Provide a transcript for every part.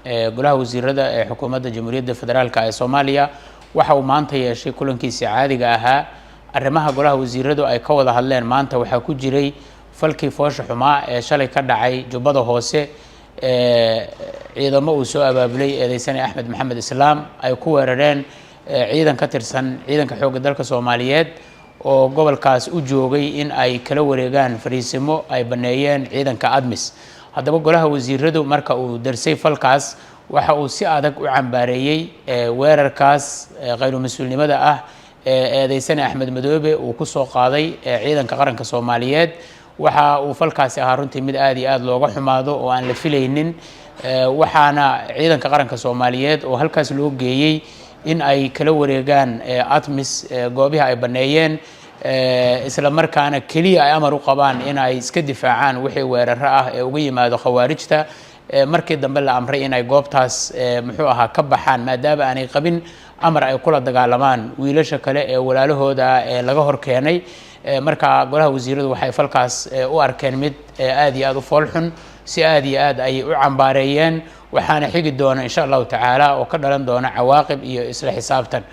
golaha wasiirada ee xukuumadda Jamhuuriyadda Federaalka ee Soomaaliya waxa uu maanta yeeshay kulankiisa caadiga ahaa arrimaha golaha wasiiradu ay ka wada hadleen maanta waxa ku jiray falkii foosha xumaa ee shalay ka dhacay Jubbada Hoose ciidamo uu soo abaabulay eedeysane Axmed Maxamed Islaam ay ku weerareen ciidan ka tirsan ciidanka xoogga dalka Soomaaliyeed oo gobolkaas u joogay in ay kala wareegaan fariisimo ay baneeyeen ciidanka ADMIS haddaba golaha wasiiradu marka uu darsay falkaas waxa uu si adag u cambaareeyay weerarkaas qayru mas'uulnimada ah eedeysane Axmed Madoobe uu ku soo qaaday ciidanka qaranka Soomaaliyeed waxa uu falkaasi ahaa runtii mid aad iyo aad looga xumaado oo aan la filaynin waxaana ciidanka qaranka Soomaaliyeed oo halkaas loo geeyay in ay kala wareegaan ADMIS goobaha ay baneeyeen isla markaana kaliya ay amar u qabaan in ay iska difaacaan wixii weerar ah ee uga yimaado khawaarijta markii dambe la amray in ay goobtaas muxuu ahaa ka baxaan maadaama aanay qabin amar ay kula dagaalamaan wiilasha kale ee walaalahooda ee laga hor keenay marka golaha wasiiradu waxay falkaas u arkeen mid aad iyo aad u foolxun si aad iyo aad ay u cambaareeyeen waxaana xigi doona insha Allah taala oo ka dhalan doona cawaaqib iyo isla xisaabtan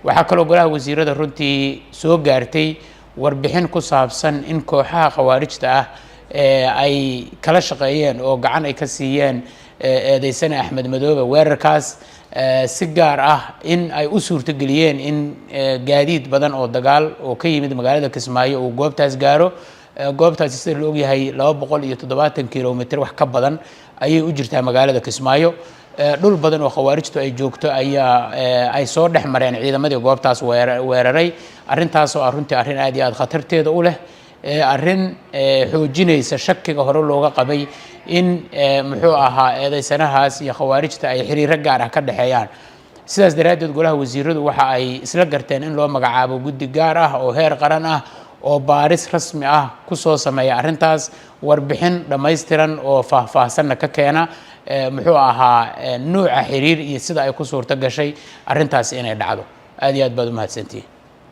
waxa kale oo golaha wasiirada runtii soo gaartay warbixin ku saabsan in kooxaha khawaarijta ah ay kala shaqeeyeen oo gacan ay ka siiyeen eedeysane Axmed Madoobe weerarkaas si gaar ah in ay u suurtageliyeen in gaadiid badan oo dagaal oo ka yimid magaalada Kismaayo uu goobtaas gaaro goobtaas sida loo yahay 270 kilomitir wax ka badan ayay u jirtaa magaalada Kismaayo dhul badan oo khawaarijtu ay joogto ayaa ay soo dhex mareen ciidamadii goobtaas weeraray arintaas oo runtii arin aad iyo aad khatarteeda u leh arin xoojinaysa shakiga hore looga qabay in muxuu ahaa eedeysanahaas iyo khawaarijta ay xiriir gaar ah ka dhaxeeyaan sidaas daraadeed golaha wasiiradu waxa ay isla garteen in loo magacaabo guddi gaar ah oo heer qaran ah oo baaris rasmi ah ku soo sameeya arintaas warbixin dhameystiran oo faahfaahsan ka keena muxuu ahaa nooca xiriir iyo sida ay ku suurta gashay arintaas inay dhacdo aad iyo aad baad u mahadsantihiin